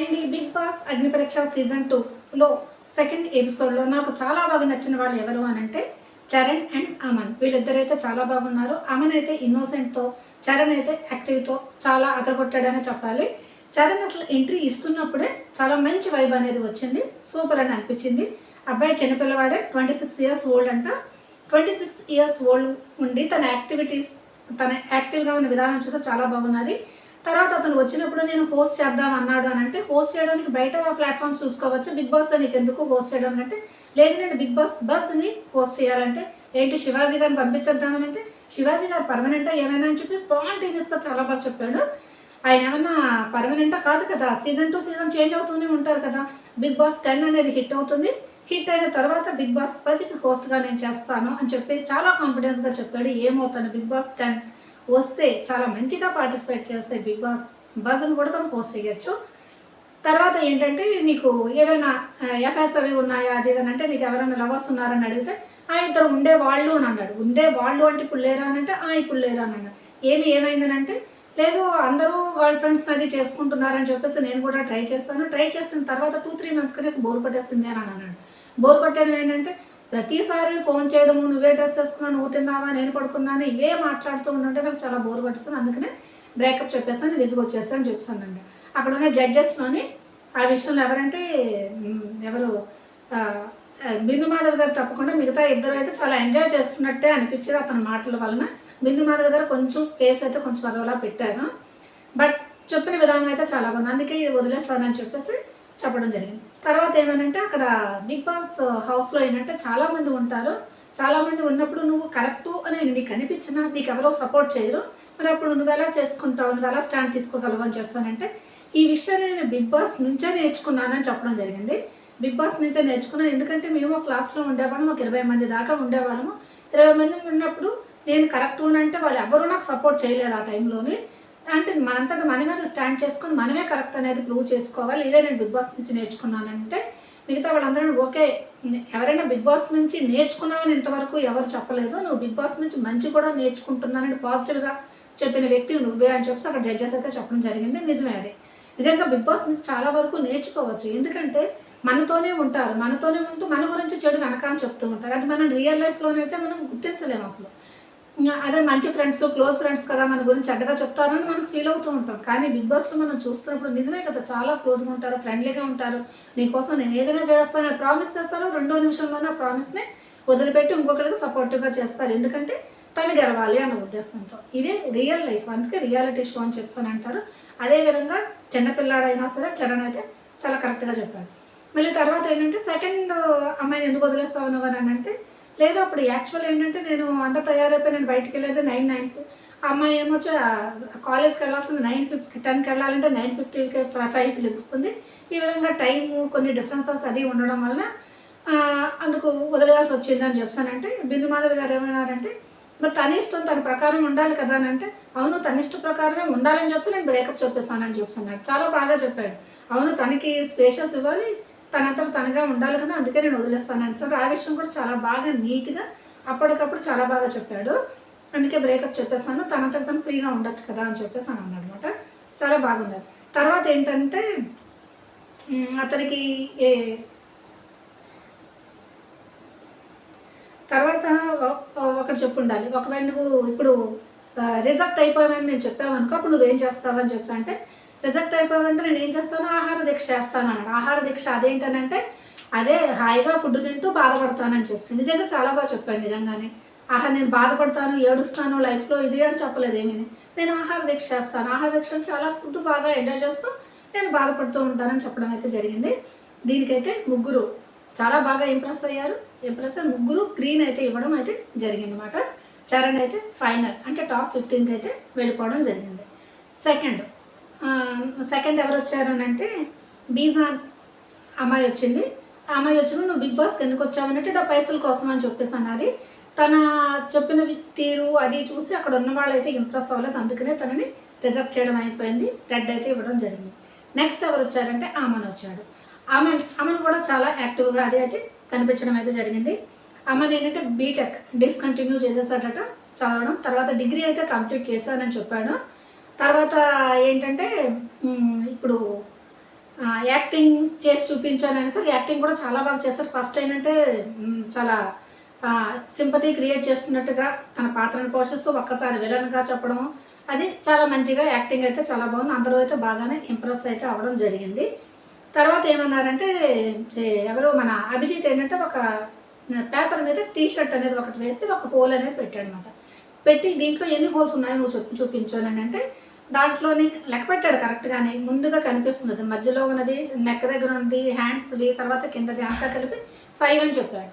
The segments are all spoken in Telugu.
అండ్ ఈ బిగ్ బాస్ అగ్ని పరీక్ష సీజన్ 2లో సెకండ్ ఎపిసోడ్లో నాకు చాలా బాగా నచ్చిన వాళ్ళు ఎవరు అని అంటే చరణ్ అండ్ అమన్. వీళ్ళిద్దరైతే చాలా బాగున్నారు. అమన్ అయితే ఇన్నోసెంట్తో, చరణ్ అయితే యాక్టివ్తో చాలా అదరగొట్టాడనే చెప్పాలి. చరణ్ అసలు ఎంట్రీ ఇస్తున్నప్పుడే చాలా మంచి వైబ్ అనేది వచ్చింది. సూపర్ అని అనిపించింది. అబ్బాయి చిన్నపిల్లవాడే, 26 ఇయర్స్ ఓల్డ్ అంట. 26 ఇయర్స్ ఓల్డ్ ఉండి తన యాక్టివ్గా ఉన్న విధానం చూస్తే చాలా బాగున్నది. తర్వాత అతను వచ్చినప్పుడు నేను హోస్ట్ చేద్దాం అన్నాడు అని అంటే, హోస్ట్ చేయడానికి బయట ప్లాట్ఫామ్స్ చూసుకోవచ్చు. బిగ్ బాస్ నీకు ఎందుకు హోస్ట్ చేయడం అంటే, లేదు నేను బిగ్ బాస్ బస్ని హోస్ట్ చేయాలంటే ఏంటి శివాజీ గారిని పంపించేద్దామని అంటే, శివాజీ గారు పర్మనెంటా ఏమైనా అని చెప్పి స్పాంటేనియస్గా చాలా బాగా చెప్పాడు. ఆయన ఏమన్నా పర్మనెంటా కాదు కదా, సీజన్ 2 సీజన్ చేంజ్ అవుతూనే ఉంటారు కదా. బిగ్ బాస్ 10 అనేది హిట్ అవుతుంది. హిట్ అయిన తర్వాత బిగ్ బాస్ 10కి హోస్ట్గా నేను చేస్తాను అని చెప్పేసి చాలా కాన్ఫిడెన్స్గా చెప్పాడు. ఏమవుతాను బిగ్ బాస్ 10 వస్తే చాలా మంచిగా పార్టిసిపేట్ చేస్తే బిగ్ బాస్ బజ్ని కూడా తను పోస్ట్ చేయొచ్చు. తర్వాత ఏంటంటే నీకు ఏదైనా ఎఫ్ఐఆర్స్ అవి ఉన్నాయా అది ఇది అంటే, నీకు ఎవరైనా లవర్స్ ఉన్నారని అడిగితే ఇద్దరు ఉండేవాళ్ళు అని అన్నాడు. ఉండేవాళ్ళు అంటే ఇప్పుడు లేరా అని అంటే ఇప్పుడు లేరా అని అన్నాడు. ఏమైందని అంటే, లేదు అందరూ గర్ల్ ఫ్రెండ్స్ అది చేసుకుంటున్నారని చెప్పేసి నేను కూడా ట్రై చేస్తాను. ట్రై చేసిన తర్వాత 2-3 మంత్స్కి నాకు బోర్ కొట్టేసింది అని అన్నాడు. బోర్ కొట్టడం ఏంటంటే, ప్రతిసారి ఫోన్ చేయడము, నువ్వే డ్రెస్ వేసుకున్నావు, నువ్వు తిన్నావా, నేను పడుకున్నాను, ఇవే మాట్లాడుతూ ఉంటుంటే నాకు చాలా బోర్ కొట్టేస్తాను. అందుకనే బ్రేకప్ చెప్పేసాను, విసుగు వచ్చేసాను అని చెప్పానండి. అక్కడ ఉన్న జడ్జెస్లోని ఆ విషయంలో ఎవరంటే ఎవరు బిందు మాధవ్ గారు తప్పకుండా మిగతా ఇద్దరు అయితే చాలా ఎంజాయ్ చేస్తున్నట్టే అనిపించేది అతని మాటల వలన. బిందు మాధవ్ గారు కొంచెం ఫేస్ అయితే కొంచెం అదోలా పెట్టారు. బట్ చెప్పిన విధానం అయితే చాలా బాగుంది. అందుకే ఇది వదిలేస్తానని చెప్పేసి చెప్పడం జరిగింది. తర్వాత ఏమనంటే, అక్కడ బిగ్ బాస్ హౌస్లో ఏంటంటే చాలామంది ఉంటారు. చాలామంది ఉన్నప్పుడు నువ్వు కరెక్టు అని నీకు అనిపించినా నీకు ఎవరో సపోర్ట్ చేయరు. మరి అప్పుడు నువ్వు ఎలా చేసుకుంటావు, నువ్వు ఎలా స్టాండ్ తీసుకోగలవు అని చెప్తానంటే, ఈ విషయాన్ని నేను బిగ్ బాస్ నుంచే నేర్చుకున్నానని చెప్పడం జరిగింది. బిగ్ బాస్ నుంచే నేర్చుకున్నాను. ఎందుకంటే మేము క్లాస్లో ఉండేవాళ్ళం, ఒక 20 మంది దాకా ఉండేవాళ్ళము. 20 మంది ఉన్నప్పుడు నేను కరెక్టు అని అంటే వాళ్ళు ఎవరూ నాకు సపోర్ట్ చేయలేదు ఆ టైంలోని. అంటే మనంతటా మన మీద స్టాండ్ చేసుకొని మనమే కరెక్ట్ అనేది ప్రూవ్ చేసుకోవాలి. ఇదే నేను బిగ్ బాస్ నుంచి నేర్చుకున్నానంటే, మిగతా వాళ్ళందరూ ఓకే, ఎవరైనా బిగ్ బాస్ నుంచి నేర్చుకున్నావని ఇంతవరకు ఎవరు చెప్పలేదు, నువ్వు బిగ్ బాస్ నుంచి మంచి కూడా నేర్చుకుంటున్నానని పాజిటివ్గా చెప్పిన వ్యక్తి నువ్వే అని చెప్పేసి అక్కడ జడ్జెస్ అయితే చెప్పడం జరిగింది. నిజమే అది. నిజంగా బిగ్ బాస్ నుంచి చాలా వరకు నేర్చుకోవచ్చు. ఎందుకంటే మనతోనే ఉంటారు, మనతోనే ఉంటూ మన గురించి చెడు వెనకాల చెప్తూ ఉంటారు. అది మనం రియల్ లైఫ్లోనైతే మనం గుర్తించలేము అసలు. అదే మంచి ఫ్రెండ్స్, క్లోజ్ ఫ్రెండ్స్ కదా మన గురించి చెడ్డగా చెప్తారని మనకు ఫీల్ అవుతూ ఉంటాం. కానీ బిగ్ బాస్లో మనం చూస్తున్నప్పుడు నిజమే కదా, చాలా క్లోజ్గా ఉంటారు, ఫ్రెండ్లీగా ఉంటారు. నీకోసం నేను ఏదైనా చేస్తానని ప్రామిస్ చేస్తారు. 2వ నిమిషంలోనే ఆ ప్రామిస్ని వదిలిపెట్టి ఇంకొకరికి సపోర్టివ్గా చేస్తారు. ఎందుకంటే తను గెలవాలి అన్న ఉద్దేశంతో. ఇదే రియల్ లైఫ్, అందుకే రియాలిటీ షో అని చెప్పని అంటారు. అదేవిధంగా చిన్నపిల్లాడైనా సరే చరణ్ అయితే చాలా కరెక్ట్గా చెప్పాడు. మళ్ళీ తర్వాత ఏంటంటే, సెకండ్ అమ్మాయిని ఎందుకు వదిలేస్తావు అని అంటే, లేదు అప్పుడు యాక్చువల్ ఏంటంటే నేను అంత తయారైపోయి నేను బయటికి వెళ్ళేది 9 ఆ అమ్మాయి ఏమొచ్చి కాలేజ్కి వెళ్ళాల్సింది 10కి వెళ్ళాలంటే 9:50కి 5కి లెగుస్తుంది. ఈ విధంగా టైము కొన్ని డిఫరెన్సెస్ అది ఉండడం వలన అందుకు వదిలేయాల్సి వచ్చింది అని చెప్పానంటే, బిందు మాధవి గారు ఏమన్నారంటే, మరి తన ఇష్టం తన ప్రకారం ఉండాలి కదా అని అంటే, అవును తన ఇష్ట ప్రకారమే ఉండాలని చెప్పి నేను బ్రేకప్ చెప్పేస్తానని చెప్పాను. చాలా బాగా చెప్పాడు. అవును తనకి స్పేషియస్ ఇవ్వాలి, తనంతా తనగా ఉండాలి కదా, అందుకే నేను వదిలేస్తానని సార్. ఆ విషయం కూడా చాలా బాగా నీట్గా అప్పటికప్పుడు చాలా బాగా చెప్పాడు. అందుకే బ్రేకప్ చెప్పేస్తాను, తనంతా తను ఫ్రీగా ఉండొచ్చు కదా అని చెప్పేసాను అన్నమాట. చాలా బాగున్నారు. తర్వాత ఏంటంటే అతనికి తర్వాత ఒకటి చెప్పుండాలి. ఒకవేళ నువ్వు ఇప్పుడు రిజెక్ట్ అయిపోయావని నేను చెప్పావనుకో, అప్పుడు నువ్వేం చేస్తావని చెప్తా అంటే, రిజెక్ట్ అయిపోయావంటే నేను ఏం చేస్తాను, ఆహార దీక్ష చేస్తాను అన్నాడు. ఆహార దీక్ష అదేంటనంటే, అదే హాయిగా ఫుడ్ తింటూ బాధపడతానని చెప్పి నిజంగా చాలా బాగా చెప్పాడు. నిజంగానే నేను బాధపడతాను, ఏడుస్తాను లైఫ్లో ఇది అని చెప్పలేదు ఏమీ. నేను ఆహార దీక్ష చేస్తాను, ఆహార దీక్ష చాలా ఫుడ్ బాగా ఎంజాయ్ చేస్తూ నేను బాధపడుతూ ఉంటానని చెప్పడం అయితే జరిగింది. దీనికైతే ముగ్గురు చాలా బాగా ఇంప్రెస్ అయ్యారు. ముగ్గురు గ్రీన్ అయితే ఇవ్వడం అయితే జరిగింది అన్నమాట. చరణ్ అయితే ఫైనల్ అంటే టాప్ 15కి అయితే వెళ్ళిపోవడం జరిగింది. సెకండ్ ఎవరు వచ్చారు అని అంటే, బీజాన్ అమ్మాయి వచ్చింది. ఆ అమ్మాయి వచ్చిన నువ్వు బిగ్ బాస్కి ఎందుకు వచ్చావనంటే పైసల కోసం అని చెప్పేసి అన్నది. తన చెప్పిన తీరు అది చూసి అక్కడ ఉన్న వాళ్ళు అయితే ఇంప్రెస్ అవ్వలేదు. అందుకనే తనని రిజెక్ట్ చేయడం అయిపోయింది. రెడ్ అయితే ఇవ్వడం జరిగింది. నెక్స్ట్ ఎవరు వచ్చారంటే అమన్ వచ్చాడు. అమన్ కూడా చాలా యాక్టివ్గా అది అయితే కనిపించడం అయితే జరిగింది. అమన్ ఏంటంటే బీటెక్ డిస్కంటిన్యూ చేసేసాడట చదవడం. తర్వాత డిగ్రీ అయితే కంప్లీట్ చేశానని చెప్పాడు. తర్వాత ఏంటంటే ఇప్పుడు యాక్టింగ్ చేసి చూపించాను అనేసి యాక్టింగ్ కూడా చాలా బాగా చేశారు. ఫస్ట్ ఏంటంటే చాలా సింపతి క్రియేట్ చేస్తున్నట్టుగా తన పాత్రను పోషిస్తూ ఒక్కసారి విలన్గా చెప్పడం, అది చాలా మంచిగా యాక్టింగ్ అయితే చాలా బాగుంది. అందరూ అయితే బాగానే ఇంప్రెస్ అయితే అవ్వడం జరిగింది. తర్వాత ఏమన్నారంటే ఎవరు మన అభిజిత్ ఏంటంటే ఒక పేపర్ మీద టీ షర్ట్ అనేది ఒకటి వేసి ఒక హోల్ అనేది పెట్టాడనమాట. పెట్టి దీంట్లో ఎన్ని హోల్స్ ఉన్నాయో నువ్వు చూపించు అని అంటే దాంట్లోని లెక్క పెట్టాడు కరెక్ట్గానే. ముందుగా కనిపిస్తున్నది, మధ్యలో ఉన్నది, నెక్ దగ్గర ఉన్నది, హ్యాండ్స్వి, తర్వాత కిందది అంతా కలిపి 5 అని చెప్పాడు.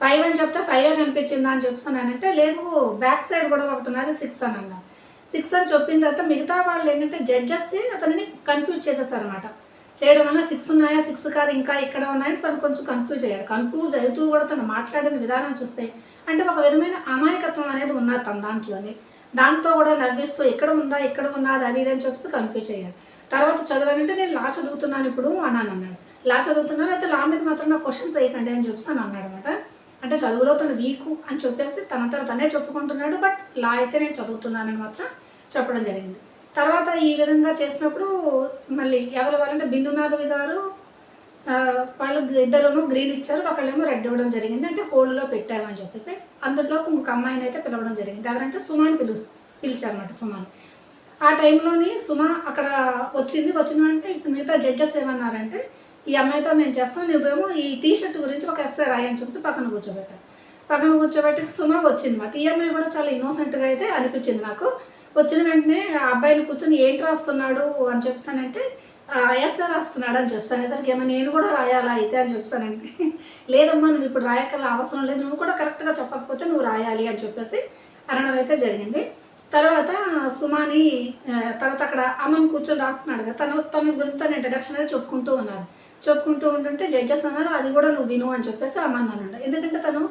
5 అని చెప్తే 5 కనిపించిందా అని చెప్తున్నానంటే లేదు, బ్యాక్ సైడ్ కూడా ఒకటి ఉన్నది 6 అని అన్నా. 6 అని చెప్పిన తర్వాత మిగతా వాళ్ళు ఏంటంటే జడ్జెస్ అతనిని కన్ఫ్యూజ్ చేసేసారనమాట. చేయడం వల్ల 6 ఉన్నాయా, 6 కాదు ఇంకా ఇక్కడ ఉన్నాయని తను కొంచెం కన్ఫ్యూజ్ అయ్యాడు. కన్ఫ్యూజ్ అవుతూ కూడా తను మాట్లాడిన విధానం చూస్తే అంటే ఒక విధమైన అమాయకత్వం అనేది ఉన్నది తన దాంట్లోని. దాంతో కూడా నవ్విస్తూ ఇక్కడ ఉందా, ఇక్కడ ఉన్నది, అది ఇది అని చెప్పేసి కన్ఫ్యూజ్ అయ్యాడు. తర్వాత చదవాలంటే నేను లా చదువుతున్నాను ఇప్పుడు అని అన్నాడు. లా చదువుతున్నాను అయితే లా మీద మాత్రం నాకు క్వశ్చన్స్ వేయకండి అని చెప్పేసి అని అన్నాడు అనమాట. అంటే చదువులో తను వీకు అని చెప్పేసి తనంతట తనే చెప్పుకుంటున్నాడు. బట్ లా అయితే నేను చదువుతున్నానని మాత్రం చెప్పడం జరిగింది. తర్వాత ఈ విధంగా చేసినప్పుడు మళ్ళీ ఎవరు వాళ్ళంటే బిందు మాధవి గారు వాళ్ళు ఇద్దరేమో గ్రీన్ ఇచ్చారు, ఒకళ్ళేమో రెడ్ ఇవ్వడం జరిగింది. అంటే హోల్డ్లో పెట్టామని చెప్పేసి అందులో ఇంకొక అమ్మాయిని అయితే పిలవడం జరిగింది. ఎవరంటే సుమాని పిలిచారన్నమాట. సుమాని ఆ టైంలోని సుమ అక్కడ వచ్చిందంటే ఇప్పుడు మిగతా జడ్జెస్ ఏమన్నారంటే ఈ అమ్మాయితో మేము చేస్తాం, నువ్వేమో ఈ టీ షర్ట్ గురించి ఒక ఎస్సే రాయి అని చెప్పేసి పక్కన కూర్చోబెట్టి సుమ వచ్చిందన్నమాట. ఈ అమ్మాయి కూడా చాలా ఇన్నోసెంట్గా అయితే అనిపించింది నాకు. వచ్చిన వెంటనే ఆ అబ్బాయిని కూర్చొని ఏంటి రాస్తున్నాడు అని చెప్తానంటే ఎస్ఏ రాస్తున్నాడు అని చెప్తానేసరికి ఏమో నేను కూడా రాయాలా అయితే అని చెప్తానంటే లేదమ్మా నువ్వు ఇప్పుడు రాయకల అవసరం లేదు, నువ్వు కూడా కరెక్ట్గా చెప్పకపోతే నువ్వు రాయాలి అని చెప్పేసి అనడం అయితే జరిగింది. తర్వాత సుమాని తర్వాత అక్కడ అమ్మని కూర్చొని రాస్తున్నాడు కదా, తన గురించి తన ఇంట్రడక్షన్ అనేది చెప్పుకుంటూ ఉంటుంటే జడ్జెస్ అన్నారు అది కూడా నువ్వు విను అని చెప్పేసి అమ్మని అన్నాడు. ఎందుకంటే తను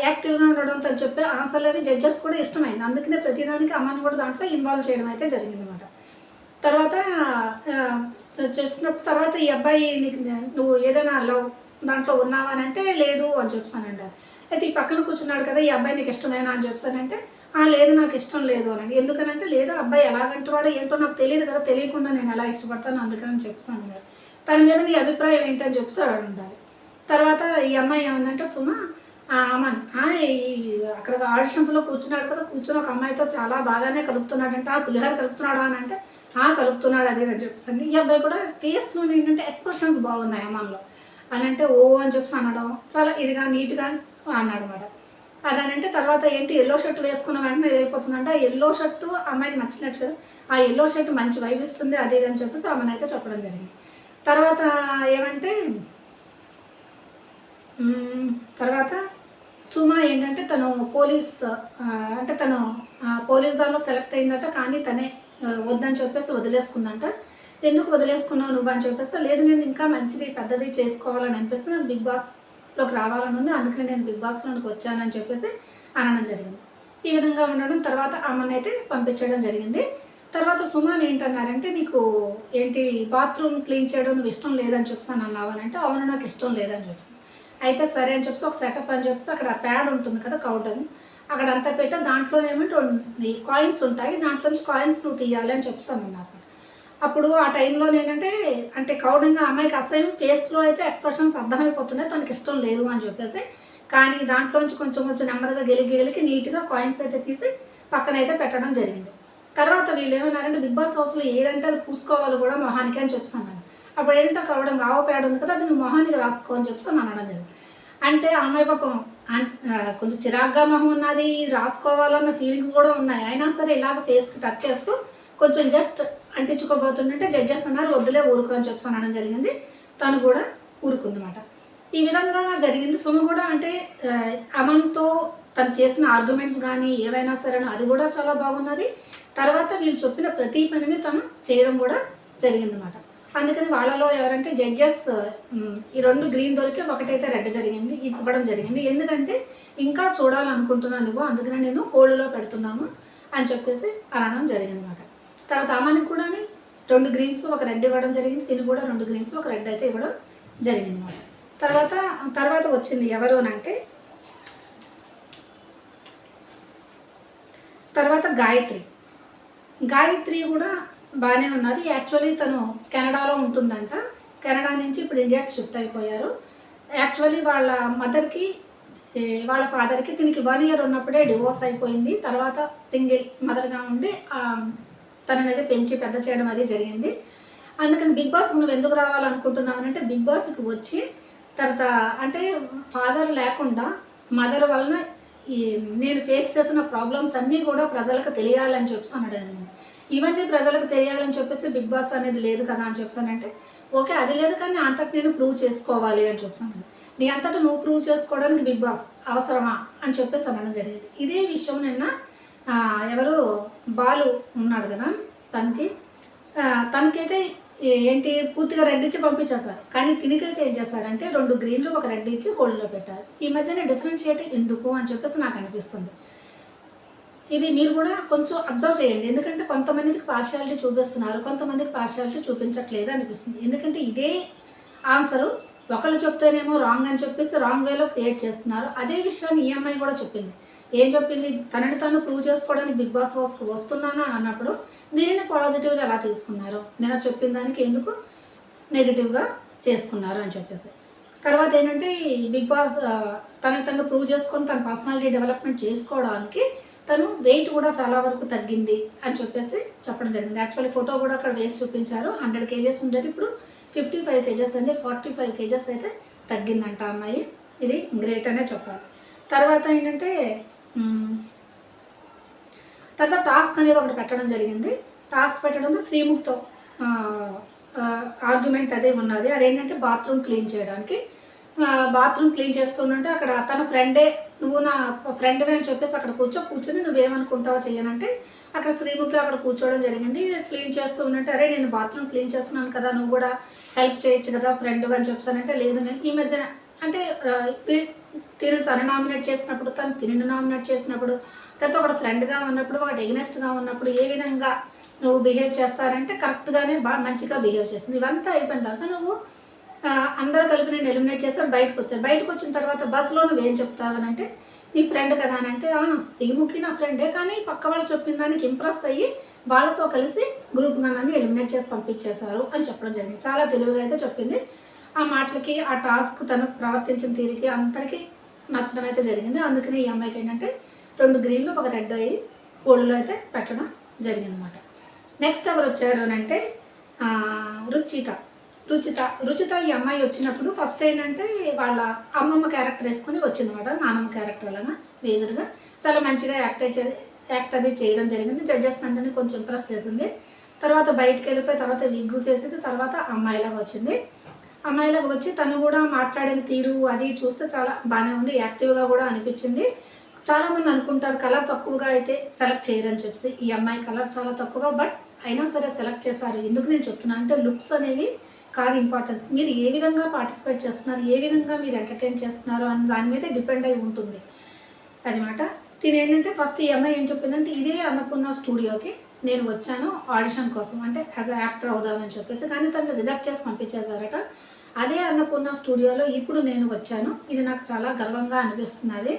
యాక్టివ్గా ఉండడం, తను చెప్పే ఆన్సర్లు అవి జడ్జెస్ కూడా ఇష్టమైంది. అందుకనే ప్రతిదానికి అమ్మని కూడా దాంట్లో ఇన్వాల్వ్ చేయడం అయితే జరిగిందన్నమాట. తర్వాత చేసినప్పుడు తర్వాత ఈ అబ్బాయి నువ్వు ఏదైనా లవ్ దాంట్లో ఉన్నావా అని అంటే లేదు అని చెప్తానంట. అయితే ఈ పక్కన కూర్చున్నాడు కదా ఈ అబ్బాయి నీకు ఇష్టమేనా అని చెప్తానంటే లేదు నాకు ఇష్టం లేదు అనండి. ఎందుకనంటే లేదు అబ్బాయి ఎలాగంటే వాడు ఏంటో నాకు తెలియదు కదా, తెలియకుండా నేను ఎలా ఇష్టపడతాను అందుకని చెప్తాను. తన మీద నీ అభిప్రాయం ఏంటని చెప్పి ఉండాలి. తర్వాత ఈ అమ్మాయి ఏమందంటే సుమ అమన్ అక్కడ ఆడిషన్స్లో కూర్చున్నాడు కదా, కూర్చొని ఒక అమ్మాయితో చాలా బాగానే కలుపుతున్నాడంటే ఆ పులిహోర కలుపుతున్నాడా అని అంటే కలుపుతున్నాడు అది అని చెప్పేసి ఈ అబ్బాయి కూడా ఫేస్లో ఏంటంటే ఎక్స్ప్రెషన్స్ బాగున్నాయి అమ్మన్లో అని అంటే ఓ అని చెప్పేసి అనడం చాలా ఇదిగా నీట్గా అన్నాడు అనమాట. అదనంటే తర్వాత ఏంటి ఎల్లో షర్ట్ వేసుకున్న వెంటనే ఏదైపోతుందంటే ఆ ఎల్లో షర్టు అమ్మాయికి నచ్చినట్లేదు, ఆ ఎల్లో షర్ట్ మంచి వైబ్ ఇస్తుంది అది ఇది అని చెప్పేసి అమ్మని అయితే చెప్పడం జరిగింది. తర్వాత ఏమంటే తర్వాత సుమా ఏంటంటే తను పోలీస్ అంటే తను పోలీస్ దానిలో సెలెక్ట్ అయిందట, కానీ తనే వద్దని చెప్పేసి వదిలేసుకుందంట. ఎందుకు వదిలేసుకున్నావు నువ్వు అని చెప్పేసి లేదు నేను ఇంకా మంచిది పెద్దది చేసుకోవాలని అనిపిస్తే నాకు బిగ్ బాస్లోకి రావాలని ఉంది, అందుకని నేను బిగ్ బాస్లోకి వచ్చానని చెప్పేసి అనడం జరిగింది. ఈ విధంగా ఉండడం తర్వాత అమ్మని అయితే పంపించడం జరిగింది. తర్వాత సుమాన్ ఏంటన్నారంటే నీకు ఏంటి బాత్రూమ్ క్లీన్ చేయడం నువ్వు ఇష్టం లేదని చెప్పేసి అన్నావు అని అంటే అవును నాకు ఇష్టం లేదని చెప్పేసి అయితే సరే అని చెప్పేసి ఒక సెటప్ అని చెప్పేసి అక్కడ ప్యాడ్ ఉంటుంది కదా కౌంటర్ అక్కడ అంతా పెట్టా దాంట్లోనేమంటే కాయిన్స్ ఉంటాయి, దాంట్లోంచి కాయిన్స్ నువ్వు తీయాలి అని చెప్పేసి అన్నారు. అప్పుడు ఆ టైంలో ఏంటంటే అంటే కౌడంగా అమ్మాయికి అసలు ఫేస్లో అయితే ఎక్స్ప్రెషన్స్ అర్థమైపోతున్నాయి తనకి ఇష్టం లేదు అని చెప్పేసి, కానీ దాంట్లోంచి కొంచెం నెమ్మదిగా గెలికి నీట్గా కాయిన్స్ అయితే తీసి పక్కన అయితే పెట్టడం జరిగింది. తర్వాత వీళ్ళు ఏమన్నారంటే బిగ్ బాస్ హౌస్లో ఏదంటే అది పూసుకోవాలి కూడా మొహానికి అని చెప్పేసి అన్నారు. అప్పుడు ఏంటంటే కవడం ఆవు పేడ ఉంది కదా అది నువ్వు మొహానికి రాసుకో అని చెప్పేసి అనడం జరిగింది. అంటే అమ్మాయి పాపం కొంచెం చిరాగ్గా మొహం ఉన్నది, రాసుకోవాలన్న ఫీలింగ్స్ కూడా ఉన్నాయి, అయినా సరే ఇలాగ ఫేస్కి టచ్ చేస్తూ కొంచెం జస్ట్ అంటించుకోబోతుంటే జడ్జెస్ అన్నారు వద్దులే ఊరుకో అని చెప్పి అనడం జరిగింది. తను కూడా ఊరుకుందన్నమాట. ఈ విధంగా జరిగింది. సుమ కూడా అంటే అమన్తో తను చేసిన ఆర్గ్యుమెంట్స్ కానీ ఏవైనా సరే అది కూడా చాలా బాగున్నది. తర్వాత వీళ్ళు చెప్పిన ప్రతి పనిని తను చేయడం కూడా జరిగిందన్నమాట. అందుకని వాళ్ళలో ఎవరంటే జడ్జెస్ ఈ 2 గ్రీన్ దొరికి ఒకటైతే రెడ్ జరిగింది ఇవ్వడం జరిగింది. ఎందుకంటే ఇంకా చూడాలనుకుంటున్నాను నువ్వు, అందుకనే నేను హోల్డ్లో పెడుతున్నాను అని చెప్పేసి అనడం జరిగిందన్నమాట. తర్వాత అమ్మని కూడా 2 గ్రీన్స్ ఒక రెడ్ ఇవ్వడం జరిగింది, తిని కూడా 2 గ్రీన్స్ ఒక రెడ్ అయితే ఇవ్వడం జరిగిందన్నమాట. తర్వాత వచ్చింది ఎవరు అని అంటే తర్వాత గాయత్రి కూడా బాగానే ఉన్నది. యాక్చువల్లీ తను కెనడాలో ఉంటుందంట. కెనడా నుంచి ఇప్పుడు ఇండియాకి షిఫ్ట్ అయిపోయారు. యాక్చువల్లీ వాళ్ళ మదర్‌కి వాళ్ళ ఫాదర్‌కి దీనికి 1 ఇయర్ ఉన్నప్పుడే డివోర్స్ అయిపోయింది. తర్వాత సింగిల్ మదర్‌గా ఉండి తననైతే పెంచి పెద్ద చేయడం అది జరిగింది. అందుకని బిగ్ బాస్‌కి నువ్వెందుకు రావాలనుకుంటున్నావు అనంటే, బిగ్ బాస్‌కి వచ్చి తర్వాత అంటే ఫాదర్ లేకుండా మదర్ వలన ఈ నేను ఫేస్ చేసిన ప్రాబ్లమ్స్ అన్నీ కూడా ప్రజలకు తెలియాలని చెప్పేసి అన్నాడండి. ఇవన్నీ ప్రజలకు తెలియాలని చెప్పేసి బిగ్ బాస్ అనేది లేదు కదా అని చెప్పానంటే, ఓకే అది లేదు కానీ అంతటి నేను ప్రూవ్ చేసుకోవాలి అని చెప్పాను. నీ అంతటా నువ్వు ప్రూవ్ చేసుకోవడానికి బిగ్ బాస్ అవసరమా అని చెప్పేసి అనడం జరిగింది. ఇదే విషయం నిన్న ఎవరు బాలు ఉన్నాడు కదా, తనకైతే ఏంటి పూర్తిగా రెడ్ ఇచ్చి పంపించేశారు. కానీ తినికైతే ఏం చేశారంటే 2 గ్రీన్లు 1 రెడ్ ఇచ్చి హోల్డ్లో పెట్టారు. ఈ మధ్యన డిఫరెన్షియేట్ ఎందుకు అని చెప్పేసి నాకు అనిపిస్తుంది. ఇది మీరు కూడా కొంచెం అబ్జర్వ్ చేయండి. ఎందుకంటే కొంతమందికి పార్షియాలిటీ చూపిస్తున్నారు, కొంతమందికి పార్షియాలిటీ చూపించట్లేదు అనిపిస్తుంది. ఎందుకంటే ఇదే ఆన్సరు ఒకళ్ళు చెప్తేనేమో రాంగ్ అని చెప్పేసి రాంగ్ వేలో క్రియేట్ చేస్తున్నారు. అదే విషయాన్ని ఈ అమ్మాయి కూడా చెప్పింది. ఏం చెప్పింది? తనని తాను ప్రూవ్ చేసుకోవడానికి బిగ్ బాస్ హౌస్కి వస్తున్నాను అని అన్నప్పుడు దీనిని పాజిటివ్గా ఎలా తీసుకున్నారు, నేను చెప్పిన దానికి ఎందుకు నెగిటివ్గా చేసుకున్నారు అని చెప్పేసి. తర్వాత ఏంటంటే బిగ్ బాస్ తను ప్రూవ్ చేసుకొని తన పర్సనాలిటీ డెవలప్మెంట్ చేసుకోవడానికి తను వెయిట్ కూడా చాలా వరకు తగ్గింది అని చెప్పేసి చెప్పడం జరిగింది. యాక్చువల్లీ ఫోటో కూడా అక్కడ వేసి చూపించారు. 100 కేజెస్ ఉండేది ఇప్పుడు 55 కేజెస్ అయింది. 45 కేజెస్ అయితే తగ్గిందంట అమ్మాయి. ఇది గ్రేట్ అనే చెప్పాలి. తర్వాత ఏంటంటే తర్వాత టాస్క్ అనేది ఒకటి పెట్టడం జరిగింది. టాస్క్ పెట్టడంతో శ్రీముఖ్తో ఆర్గ్యుమెంట్ అదే ఉన్నది. అదేంటంటే బాత్రూమ్ క్లీన్ చేయడానికి. బాత్రూమ్ క్లీన్ చేస్తుంటే అక్కడ తన ఫ్రెండే, నువ్వు నా ఫ్రెండ్వే అని చెప్పేసి అక్కడ కూర్చొని నువ్వేమనుకుంటావో చెయ్యనంటే అక్కడ శ్రీముఖి అక్కడ కూర్చోవడం జరిగింది. క్లీన్ చేస్తూ ఉన్నట్టు, అరే నేను బాత్రూమ్ క్లీన్ చేస్తున్నాను కదా, నువ్వు కూడా హెల్ప్ చేయొచ్చు కదా ఫ్రెండ్ అని చెప్పానంటే, లేదు నేను ఈ మధ్యన అంటే తను నామినేట్ చేసినప్పుడు, తిరిని నామినేట్ చేసినప్పుడు, తర్వాత ఒక ఫ్రెండ్గా ఉన్నప్పుడు, ఒకటి ఎగ్నెస్ట్గా ఉన్నప్పుడు ఏ విధంగా నువ్వు బిహేవ్ చేస్తారంటే కరెక్ట్గానే బాగా మంచిగా బిహేవ్ చేసింది. ఇవంతా అయిపోయిన తర్వాత నువ్వు అందరూ కలిపి నేను ఎలిమినేట్ చేస్తారు, బయటకు వచ్చారు. బయటకు వచ్చిన తర్వాత బస్సులో నువ్వేం చెప్తావనంటే, నీ ఫ్రెండ్ కదా అని అంటే, శ్రీముఖి నా ఫ్రెండే, కానీ పక్క వాళ్ళు చెప్పిన దానికి ఇంప్రెస్ అయ్యి వాళ్ళతో కలిసి గ్రూప్గా నన్ను ఎలిమినేట్ చేసి పంపించేశారు అని చెప్పడం జరిగింది. చాలా తెలివిగా అయితే చెప్పింది. ఆ మాటలకి, ఆ టాస్క్ తను ప్రవర్తించిన తీరికి అందరికీ నచ్చడం అయితే జరిగింది. అందుకని ఈ అమ్మాయికి ఏంటంటే 2 గ్రీన్లు 1 రెడ్ అయ్యి హోల్డ్లో అయితే పెట్టడం జరిగిందన్నమాట. నెక్స్ట్ ఎవరు వచ్చారు అని అంటే రుచిత ఈ అమ్మాయి వచ్చినప్పుడు ఫస్ట్ ఏంటంటే వాళ్ళ అమ్మమ్మ క్యారెక్టర్ వేసుకొని వచ్చిందన్నమాట. నానమ్మ క్యారెక్టర్ లాగా వేజర్గా చాలా మంచిగా యాక్ట్ అది చేయడం జరిగింది. జడ్జెస్ అందరినీ కొంచెం ఇంప్రెస్ చేసింది. తర్వాత బయటకు వెళ్ళిపోయి తర్వాత విగ్గు చేసేసి తర్వాత అమ్మాయిలాగా వచ్చింది. అమ్మాయిలాగా వచ్చి తను కూడా మాట్లాడిన తీరు అది చూస్తే చాలా బాగానే ఉంది, యాక్టివ్గా కూడా అనిపించింది. చాలామంది అనుకుంటారు కలర్ తక్కువగా అయితే సెలెక్ట్ చేయరని చెప్పి. ఈ అమ్మాయి కలర్ చాలా తక్కువ, బట్ అయినా సరే సెలెక్ట్ చేశారు. ఎందుకు నేను చెప్తున్నాను అంటే లుక్స్ అనేవి కాదు ఇంపార్టెన్స్, మీరు ఏ విధంగా పార్టిసిపేట్ చేస్తున్నారు, ఏ విధంగా మీరు ఎంటర్టైన్ చేస్తున్నారు అని దాని మీదే డిపెండ్ అయి ఉంటుంది అన్నమాట. తిని ఏంటంటే ఫస్ట్ ఈ అమ్మాయి ఏం చెప్పిందంటే, ఇదే అన్నపూర్ణ స్టూడియోకి నేను వచ్చాను ఆడిషన్ కోసం, అంటే యాజ్ అ యాక్టర్ అవుదామని చెప్పేసి, కానీ తను రిజెక్ట్ చేసి పంపించేశారట. అదే అన్నపూర్ణ స్టూడియోలో ఇప్పుడు నేను వచ్చాను, ఇది నాకు చాలా గర్వంగా అనిపిస్తున్నది,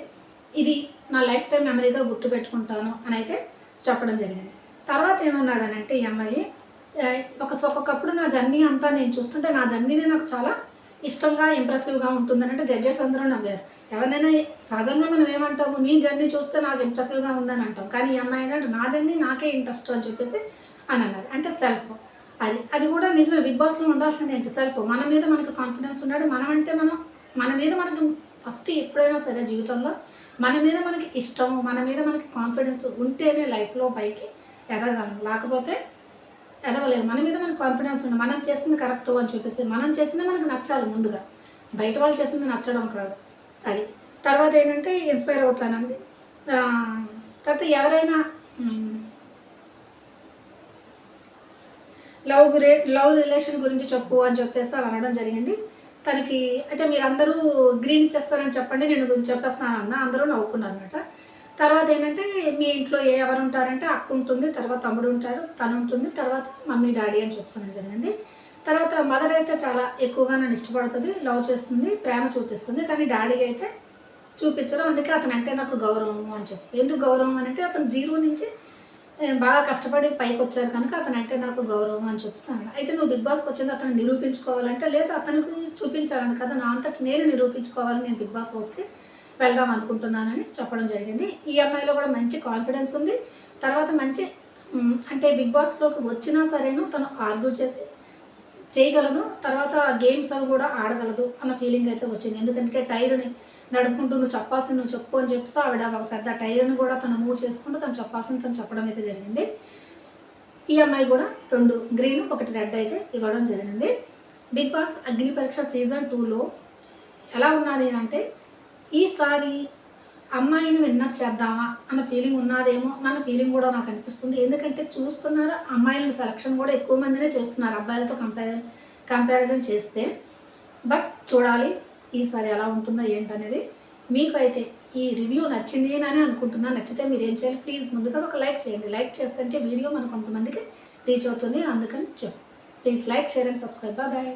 ఇది నా లైఫ్ టైం మెమరీగా గుర్తుపెట్టుకుంటాను అని అయితే చెప్పడం జరిగింది. తర్వాత ఏమన్నదనంటే ఈ అమ్మాయి, ఒక్కొక్కప్పుడు నా జర్నీ అంతా నేను చూస్తుంటే నా జర్నీనే నాకు చాలా ఇష్టంగా ఇంప్రెసివ్గా ఉంటుందని అంటే జడ్జెస్ అందరూ నవ్వారు. ఎవరినైనా సహజంగా మనం ఏమంటాము, మీ జర్నీ చూస్తే నాకు ఇంప్రెసివ్గా ఉందని అంటాం, కానీ ఈ అమ్మాయి అంటే నా జర్నీ నాకే ఇంట్రెస్ట్ అని చెప్పేసి అని అన్నారు. అంటే సెల్ఫ్ అది కూడా నిజమే. బిగ్ బాస్లో ఉండాల్సింది ఏంటి? సెల్ఫ్. మన మీద మనకు కాన్ఫిడెన్స్ ఉన్నాడు. మన మీద మనకు ఫస్ట్ ఎప్పుడైనా సరే జీవితంలో మన మీద మనకి ఇష్టము, మన మీద మనకి కాన్ఫిడెన్స్ ఉంటేనే లైఫ్లో పైకి ఎదగలం, లేకపోతే ఎదగలేము. మన మీద మనకు కాన్ఫిడెన్స్ ఉంది, మనం చేసింది కరెక్ట్ అని చెప్పేసి మనం చేసింది మనకు నచ్చాలి ముందుగా, బయట వాళ్ళు చేసింది నచ్చడం కాదు. అది తర్వాత ఏంటంటే ఇన్స్పైర్ అవుతానండి. తర్వాత ఎవరైనా లవ్ రిలేషన్ గురించి చెప్పు అని చెప్పేసి అనడం జరిగింది. తనకి అయితే మీరందరూ గ్రీన్ ఇచ్చేస్తారని చెప్పండి, నేను చెప్పేస్తాను అన్న. అందరూ నవ్వుకున్నారు అనమాట. తర్వాత ఏంటంటే మీ ఇంట్లో ఎవరు ఉంటారంటే అక్క ఉంటుంది, తర్వాత తమ్ముడు ఉంటారు, తను ఉంటుంది, తర్వాత మమ్మీ డాడీ అని చెప్పడం జరిగింది. తర్వాత మదర్ అయితే చాలా ఎక్కువగా నన్ను ఇష్టపడుతుంది, లవ్ చేస్తుంది, ప్రేమ చూపిస్తుంది, కానీ డాడీ అయితే చూపించరు. అందుకే అతను అంటే నాకు గౌరవం అని చెప్పేసి. ఎందుకు గౌరవం అని అంటే అతను 0 నుంచి బాగా కష్టపడి పైకొచ్చారు కనుక అతనంటే నాకు గౌరవం అని చెప్పేసి అన్నాడు. అయితే నువ్వు బిగ్ బాస్‌కి వచ్చింది అతన్ని నిరూపించుకోవాలంటే, లేదు అతనికి చూపించాలని కదా! నా అంతట నేను నిరూపించుకోవాలి. నేను బిగ్ బాస్ హౌస్‌కి వెళ్దాం అనుకుంటున్నానని చెప్పడం జరిగింది. ఈ అమ్మాయిలో కూడా మంచి కాన్ఫిడెన్స్ ఉంది. తర్వాత మంచి అంటే బిగ్ బాస్‌లోకి వచ్చినా సరేను తను ఆర్గ్యూ చేసి చేయగలదు. తర్వాత గేమ్స్ అవి కూడా ఆడగలదు అన్న ఫీలింగ్ అయితే వచ్చింది. ఎందుకంటే టైర్‌ని నడుపుకుంటూ నువ్వు చెప్పాల్సింది నువ్వు చెప్పు అని చెప్పేసి ఆవిడ ఒక పెద్ద టైర్‌ని కూడా తను మూవ్ చేసుకుంటూ తను చెప్పాల్సింది తను చెప్పడం అయితే జరిగింది. ఈ అమ్మాయి కూడా 2 గ్రీన్, 1 రెడ్ అయితే ఇవ్వడం జరిగింది. బిగ్ బాస్ అగ్ని పరీక్ష సీజన్ 2లో ఎలా ఉన్నది అంటే, ఈసారి అమ్మాయిని విన్నర్ చేద్దామా అన్న ఫీలింగ్ ఉన్నాదేమో అన్న ఫీలింగ్ కూడా నాకు అనిపిస్తుంది. ఎందుకంటే చూస్తున్నారు అమ్మాయిల సెలక్షన్ కూడా ఎక్కువ మందినే చేస్తున్నారు అబ్బాయిలతో కంపారిజన్ చేస్తే. బట్ చూడాలి ఈసారి ఎలా ఉంటుందో ఏంటనేది. మీకు అయితే ఈ రివ్యూ నచ్చింది అని అనుకుంటున్నాను. నచ్చితే మీరేం చేయాలి, ప్లీజ్ ముందుగా ఒక లైక్ చేయండి. లైక్ చేస్తే వీడియో మన కొంతమందికి రీచ్ అవుతుంది. అందుకని please like, share and subscribe. Bye.